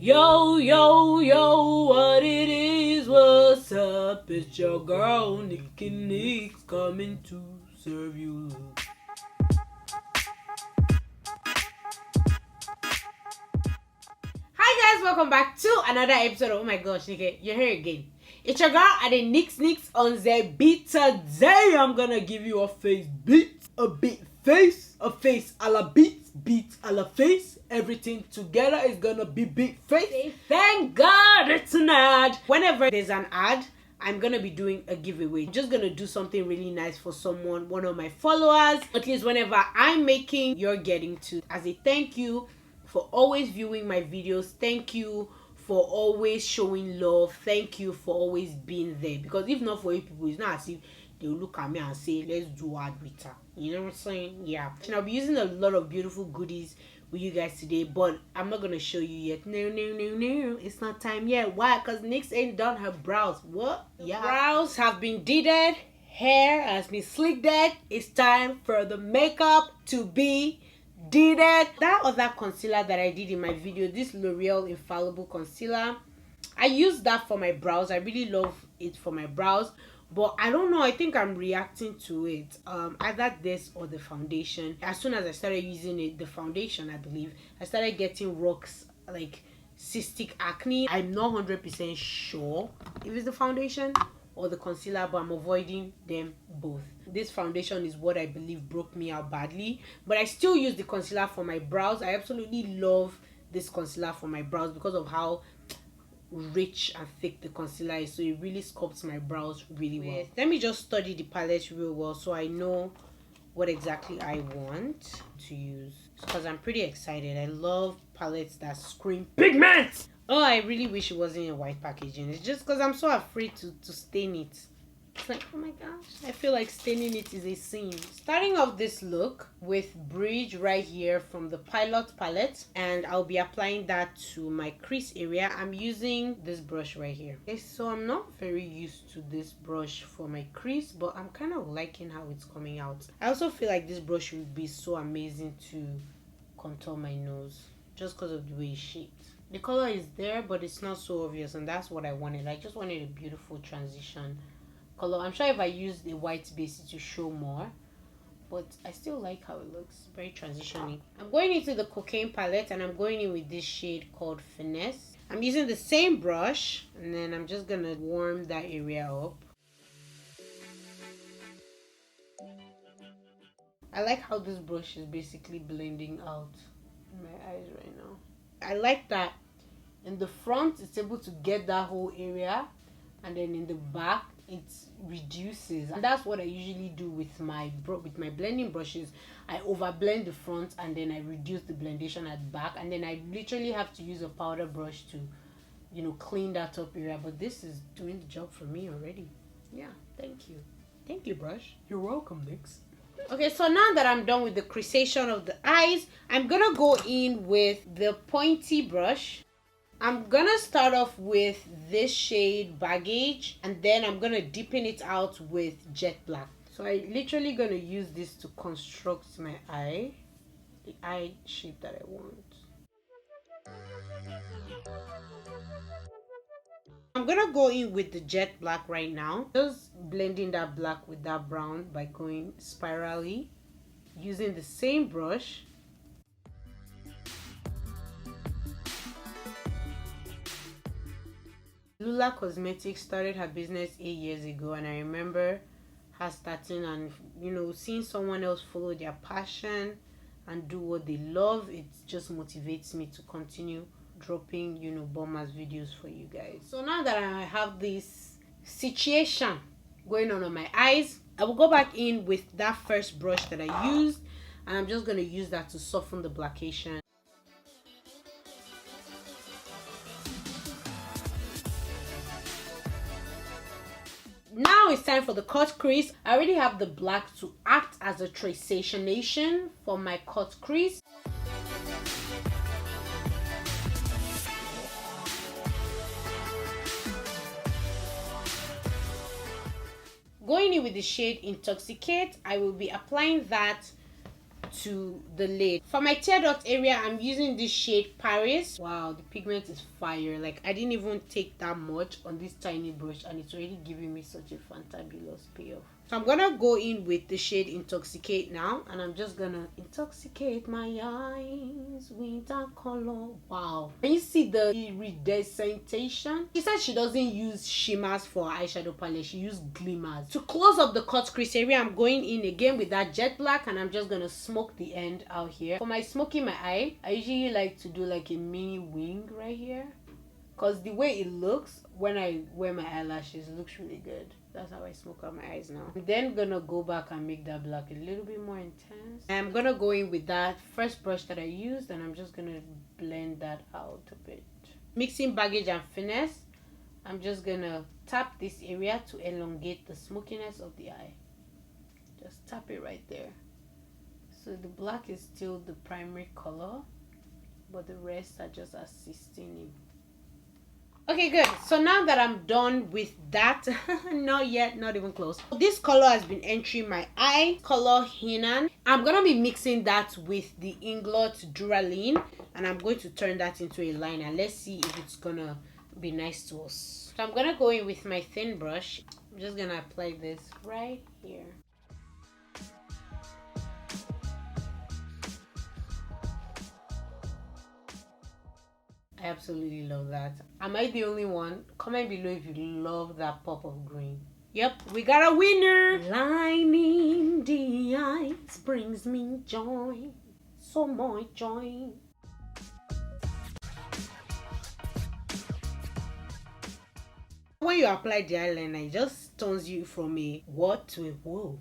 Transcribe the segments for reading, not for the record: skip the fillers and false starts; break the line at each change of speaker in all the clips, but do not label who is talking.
Yo, yo, yo, what it is, what's up? It's your girl, Nick coming to serve you. Hi guys, welcome back to another episode of Oh My Gosh, Nick, you're here again. It's your girl at the Nicks on the beat. Today I'm gonna give you a face beat, a beat face, a face a la beat, beat a la face. Everything together is gonna be big face. Thank God it's an ad. Whenever there's an ad, I'm gonna be doing a giveaway. I'm just gonna do something really nice for someone, one of my followers. At least whenever I'm making, you're getting to. As a thank you for always viewing my videos. Thank you for always showing love. Thank you for always being there. Because if not for you people, it's not as if they'll look at me and say, let's do ad with her. You know what I'm saying? Yeah. And I'll be using a lot of beautiful goodies with you guys today, but I'm not gonna show you yet. No, it's not time yet. Why? Because Nix ain't done her brows. What? Yeah, brows have been deeded, hair has been slicked. It's time for the makeup to be deeded. That other concealer that I did in my video, this L'Oreal Infallible Concealer, I use that for my brows. I really love it for my brows, but I don't know, I think I'm reacting to it, either this or the foundation. As soon as I started using it, the foundation, I believe, I started getting rocks, like cystic acne. I'm not 100% sure if it's the foundation or the concealer, but I'm avoiding them both. This foundation is what I believe broke me out badly, but I still use the concealer for my brows. I absolutely love this concealer for my brows because of how rich and thick the concealer is, so it really sculpts my brows really well. Let me just study the palette real well so I know what exactly I want to use, because I'm pretty excited. I love palettes that scream pigment. Oh, I really wish it wasn't in white packaging. It's just because I'm so afraid to stain it. It's like, oh my gosh, I feel like staining it is a sin. Starting off this look with Bridge right here from the Pilot palette, and I'll be applying that to my crease area. I'm using this brush right here. Okay, so I'm not very used to this brush for my crease, but I'm kind of liking how it's coming out. I also feel like this brush would be so amazing to contour my nose just because of the way it's shaped. The color is there, but it's not so obvious, and that's what I wanted. I just wanted a beautiful transition color. I'm sure if I used a white base it will show more, but I still like how it looks. Very transitioning. I'm going into the Cocaine palette, and I'm going in with this shade called Finesse. I'm using the same brush, and then I'm just gonna warm that area up. I like how this brush is basically blending out my eyes right now. I like that in the front it's able to get that whole area, and then in the back it reduces, and that's what I usually do with my blending brushes. I overblend the front and then I reduce the blendation at the back, and then I literally have to use a powder brush to, you know, clean that up area. But this is doing the job for me already. Yeah, thank you brush. You're welcome, Nix. Okay, so now that I'm done with the creasation of the eyes, I'm gonna go in with the pointy brush. I'm gonna start off with this shade Baggage, and then I'm gonna deepen it out with Jet Black. So I'm literally gonna use this to construct my eye, the eye shape that I want. I'm gonna go in with the Jet Black right now, just blending that black with that brown by going spirally using the same brush. Loola Cosmetics started her business 8 years ago, and I remember her starting and, you know, seeing someone else follow their passion and do what they love. It just motivates me to continue dropping, you know, bombers videos for you guys. So now that I have this situation going on my eyes, I will go back in with that first brush that I used, and I'm just going to use that to soften the blackition. Now it's time for the cut crease. I already have the black to act as a traceation for my cut crease. Going in with the shade Intoxicate, I will be applying that to the lid. For my tear dot area, I'm using this shade Paris. Wow, the pigment is fire. Like, I didn't even take that much on this tiny brush and it's already giving me such a fantabulous payoff. So I'm gonna go in with the shade Intoxicate now, and I'm just gonna intoxicate my eyes with that color. Wow, can you see the iridescentation? She said she doesn't use shimmers for her eyeshadow palette, she uses glimmers. To close up the cut crease area, I'm going in again with that jet black, and I'm just gonna smoke the end out here. For my smoking my eye, I usually like to do like a mini wing right here, because the way it looks when I wear my eyelashes looks really good. That's how I smoke out my eyes now. I'm then gonna go back and make that black a little bit more intense. I'm gonna go in with that first brush that I used, and I'm just gonna blend that out a bit. Mixing baggage and finesse, I'm just gonna tap this area to elongate the smokiness of the eye. Just tap it right there. So the black is still the primary color, but the rest are just assisting it. Okay, good. So now that I'm done with that, not yet, not even close. This color has been entering my eye, color Hinan. I'm gonna be mixing that with the Inglot Duraline, and I'm going to turn that into a liner. Let's see if it's gonna be nice to us. So I'm gonna go in with my thin brush. I'm just gonna apply this right here. I absolutely love that. Am I the only one? Comment below if you love that pop of green. Yep, we got a winner. Lining the eyes brings me joy, so much joy. When you apply the eyeliner, it just turns you from a what to a whoa.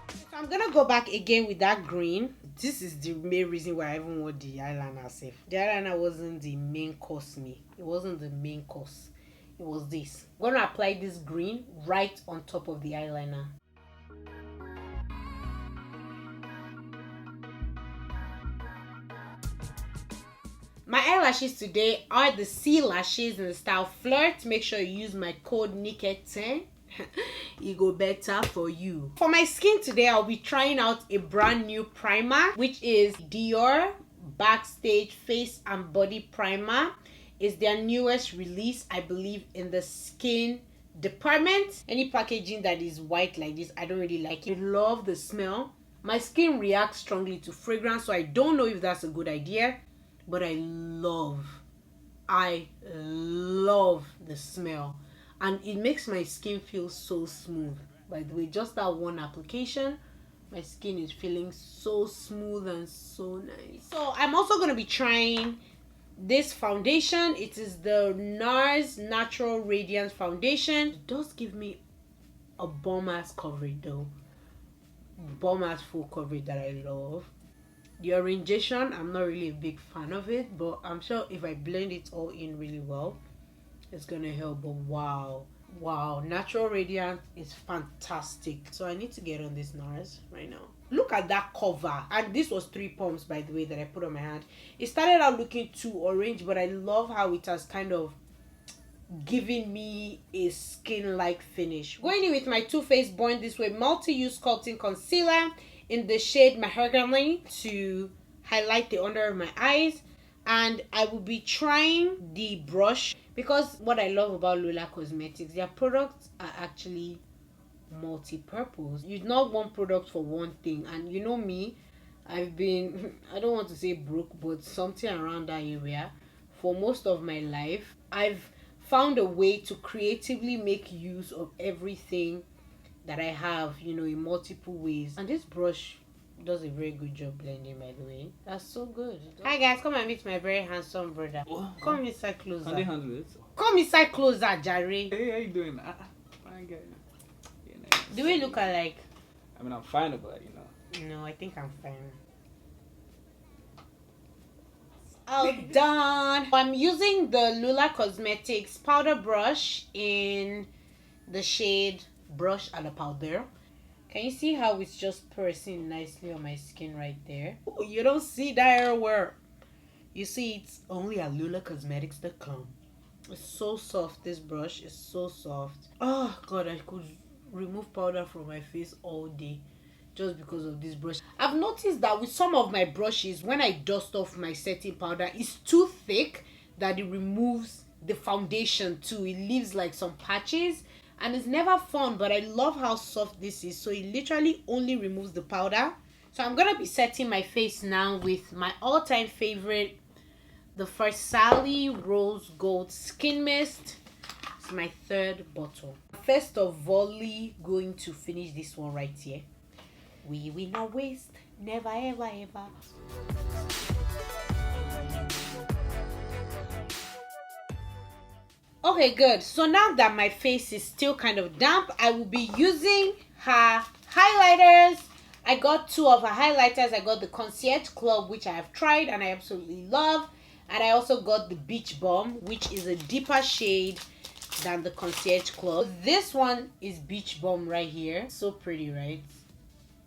So I'm gonna go back again with that green. This is the main reason why I even wore the eyeliner safe. The eyeliner wasn't the main course me. It wasn't the main course. It was this. I'm gonna apply this green right on top of the eyeliner. My eyelashes today are the C lashes in the style Flirt. Make sure you use my code NIKET10. It go better for you. For my skin today, I'll be trying out a brand new primer, which is Dior Backstage Face and Body Primer. It's their newest release, I believe, in the skin department. Any packaging that is white like this, I don't really like it. I love the smell. My skin reacts strongly to fragrance, so I don't know if that's a good idea, but I love the smell. And it makes my skin feel so smooth. By the way, just that one application, my skin is feeling so smooth and so nice. So I'm also going to be trying this foundation. It is the Nars Natural Radiance Foundation. It does give me a bomb ass coverage though. Bomb ass full coverage that I love. The orientation, I'm not really a big fan of it, but I'm sure if I blend it all in really well, it's gonna help. But wow, Natural Radiance is fantastic. So I need to get on this Nars right now. Look at that cover. And this was 3 pumps, by the way, that I put on my hand. It started out looking too orange, but I love how it has kind of given me a skin-like finish. Going in with my Too Faced Born This Way multi-use sculpting concealer in the shade Mahogany to highlight the under of my eyes. And I will be trying the brush, because what I love about Loola Cosmetics, their products are actually multi-purpose. You not one product for one thing. And you know me, I've been, I don't want to say broke, but something around that area for most of my life. I've found a way to creatively make use of everything that I have, you know, in multiple ways. And this brush does a very good job blending, by the way. That's so good. Hi guys, come and meet my very handsome brother. Come inside closer.
Can they handle it?
Come inside closer, Jare.
Hey, how you doing? Fine guy. Yeah, nice.
Do we look alike?
I mean, I'm fine, but you know.
No, I think I'm fine. All done. I'm using the Loola Cosmetics powder brush in the shade Brush à la Powder. Can you see how it's just pressing nicely on my skin right there? Oh, you don't see that everywhere. You see, it's only at lulacosmetics.com. It's so soft. This brush is so soft. Oh God, I could remove powder from my face all day just because of this brush. I've noticed that with some of my brushes, when I dust off my setting powder, it's too thick that it removes the foundation too. It leaves like some patches and it's never fun, but I love how soft this is. So it literally only removes the powder. So I'm gonna be setting my face now with my all-time favorite, the Sally Rose Gold Skin Mist. It's my third bottle. First of all, going to finish this one right here. We will not waste, never ever ever. Okay, good. So now that my face is still kind of damp, I will be using her highlighters. I got two of her highlighters. I got the Concierge Club, which I have tried and I absolutely love. And I also got the Beach Bum, which is a deeper shade than the Concierge Club. This one is Beach Bum right here. So pretty, right?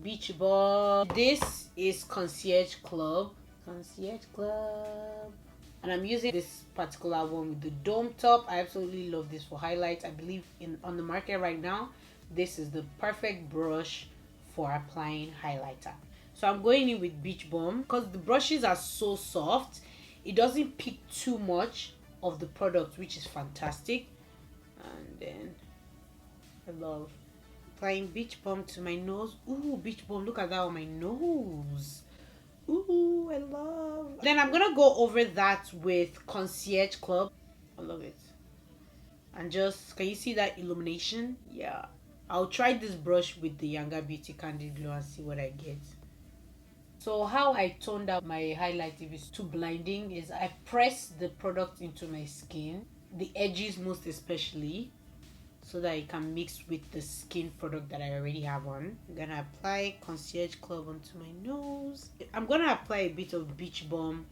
Beach Bum. This is Concierge Club. Concierge Club. And I'm using this particular one with the dome top. I absolutely love this for highlights. I believe on the market right now, this is the perfect brush for applying highlighter. So I'm going in with Beach Bum because the brushes are so soft. It doesn't pick too much of the product, which is fantastic. And then I love applying Beach Bum to my nose. Ooh, Beach Bum, look at that on my nose. Ooh, I love. Then I'm gonna go over that with Concierge Club. I love it. And just, can you see that illumination? Yeah. I'll try this brush with the Younger Beauty Candid Glow and see what I get. So how I toned out my highlight, if it's too blinding, is I press the product into my skin, the edges most especially, so that it can mix with the skin product that I already have on. I'm gonna apply Concierge Club onto my nose. I'm gonna apply a bit of Beach Bum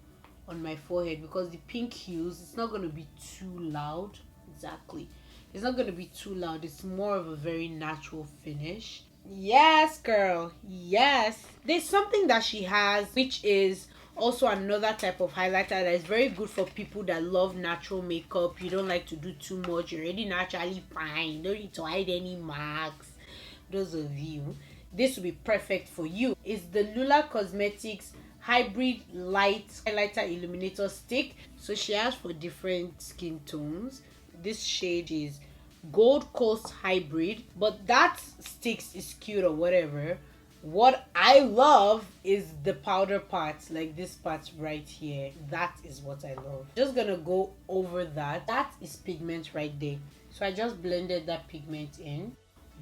on my forehead because the pink hues, it's not gonna be too loud. Exactly. It's not gonna be too loud. It's more of a very natural finish. Yes, girl. Yes. There's something that she has, which is also another type of highlighter that is very good for people that love natural makeup. You don't like to do too much. You're already naturally fine. You don't need to hide any marks. Those of you, this will be perfect for you. It's the Loola Cosmetics Hybrid Light Highlighter Illuminator Stick. So she has for different skin tones. This shade is Gold Coast Hybrid, but that sticks is cute or whatever. What I love is the powder parts, like this part right here. That is what I love. Just gonna go over that. That is pigment right there. So I just blended that pigment in.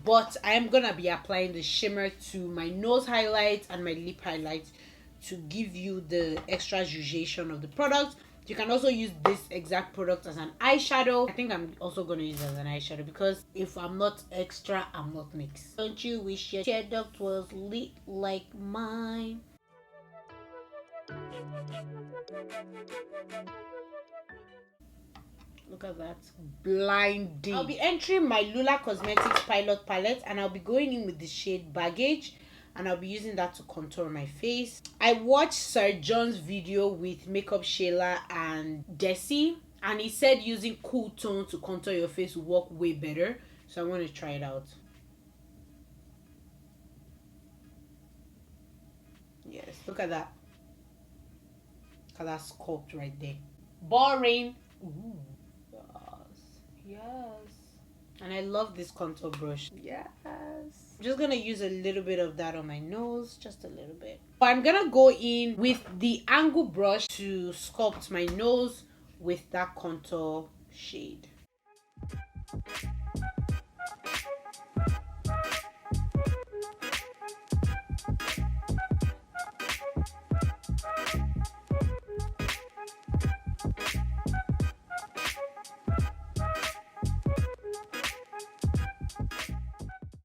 But I'm gonna be applying the shimmer to my nose highlights and my lip highlights to give you the extra jugation of the product. You can also use this exact product as an eyeshadow. I think I'm also going to use it as an eyeshadow because if I'm not extra, I'm not mixed. Don't you wish your tear duct was lit like mine? Look at that. Blinding. I'll be entering my Loola Cosmetics Pilot Palette and I'll be going in with the shade Baggage. And I'll be using that to contour my face. I watched Sir John's video with Makeup Shayla and Desi, and he said using cool tone to contour your face will work way better. So I want to try it out. Yes, look at that. Look at that sculpt right there. Boring. Ooh. Yes. Yes. And I love this contour brush. Yes. I'm just gonna use a little bit of that on my nose, just a little bit. I'm gonna go in with the angle brush to sculpt my nose with that contour shade.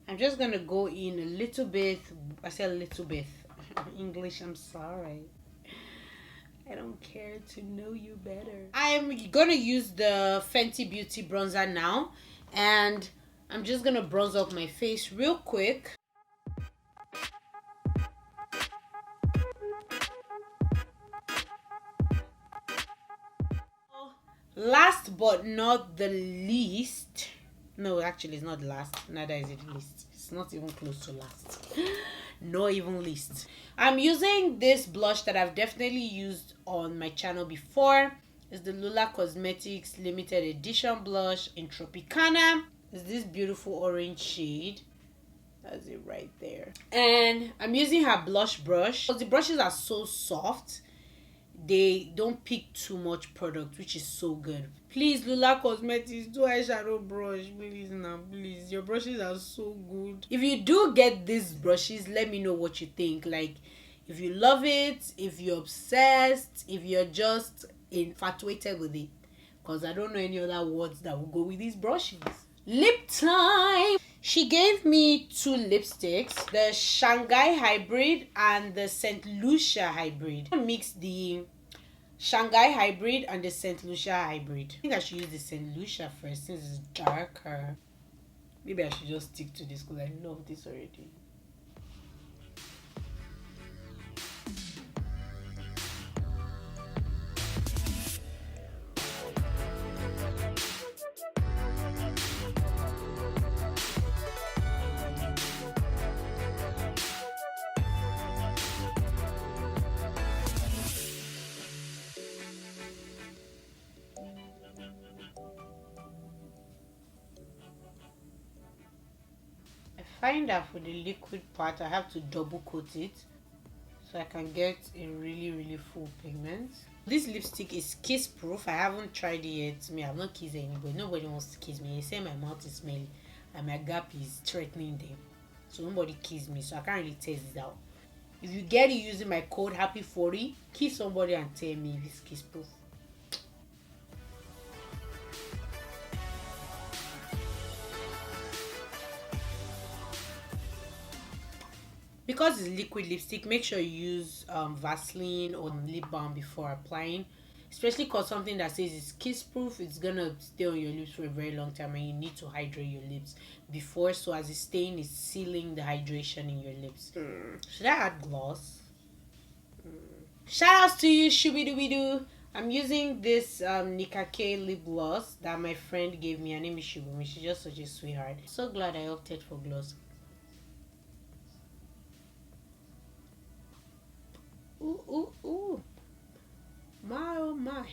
I'm just gonna go in a little bit. I said a little bit. English, I'm sorry. I don't care to know you better. I'm gonna use the Fenty Beauty bronzer now, and I'm just gonna bronze up my face real quick. Last but not the least, no, actually it's not last, neither is it least. It's not even close to last. not even least. I'm using this blush that I've definitely used on my channel before. It's the Loola Cosmetics limited edition blush in Tropicana. It's this beautiful orange shade. That's it right there. And I'm using her blush brush because the brushes are so soft. They don't pick too much product, which is so good. Please, Loola Cosmetics, do eyeshadow brush, please now, please. Your brushes are so good. If you do get these brushes, let me know what you think. Like, if you love it, if you're obsessed, if you're just infatuated with it, because I don't know any other words that will go with these brushes. Lip time. She gave me 2 lipsticks, the Shanghai Hybrid and the St. Lucia Hybrid. I mixed the Shanghai Hybrid and the St. Lucia Hybrid. I think I should use the St. Lucia first since it's darker. Maybe I should just stick to this because I love this already. I find that for the liquid part I have to double coat it so I can get a really full pigment. This lipstick is kiss proof. I haven't tried it yet. Me, I've not kissed anybody. Nobody wants to kiss me. They say my mouth is smelly and my gap is threatening them, so nobody kiss me, so I can't really test it out. If you get it using my code happy40, kiss somebody and tell me if it's kiss proof. Because it's liquid lipstick, make sure you use Vaseline or lip balm before applying. Especially because something that says it's kiss proof, it's gonna stay on your lips for a very long time and you need to hydrate your lips before, so as it's staying, it's sealing the hydration in your lips. Should I add gloss? Shout outs to you, Shubidoo. I'm using this Nika K lip gloss that my friend gave me. Her name is Shubumi. She's just such a sweetheart. So glad I opted for gloss. Ooh. My oh my.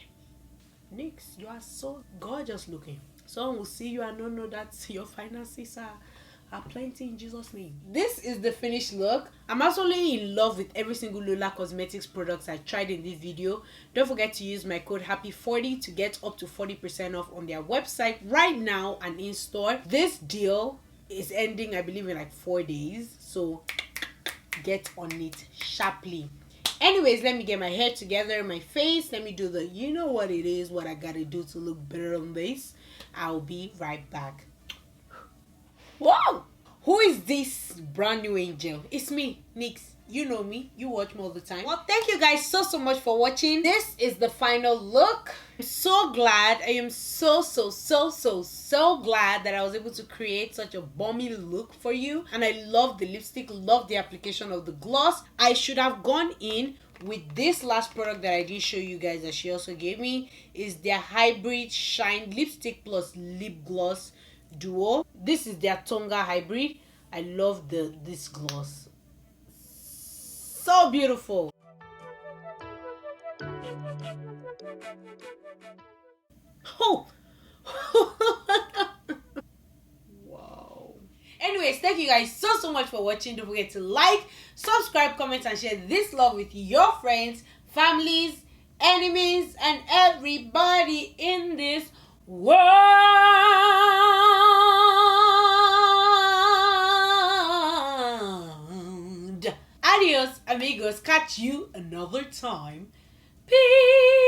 Nyx, you are so gorgeous looking. Someone will see you and not know that your finances are plenty in Jesus' name. This is the finished look. I'm absolutely in love with every single Loola Cosmetics products I tried in this video. Don't forget to use my code happy40 to get up to 40% off on their website right now and in store. This deal is ending, I believe, in like 4 days, so get on it sharply. Anyways, let me get my hair together, my face. Let me do the, you know what it is, what I gotta do to look better on this. I'll be right back. Whoa! Who is this brand new angel? It's me, Nyx. You know me. You watch me all the time. Well, thank you guys so much for watching. This is the final look. I'm so glad. I am so glad that I was able to create such a bomby look for you. And I love the lipstick, love the application of the gloss. I should have gone in with this last product that I didn't show you guys that she also gave me. Is their hybrid shine lipstick plus lip gloss duo. This is their Tonga hybrid. I love this gloss. So beautiful. Oh. Wow. Anyways, thank you guys so much for watching. Don't forget to like, subscribe, comment, and share this love with your friends, families, enemies, and everybody in this world. Adios, amigos. Catch you another time. Peace.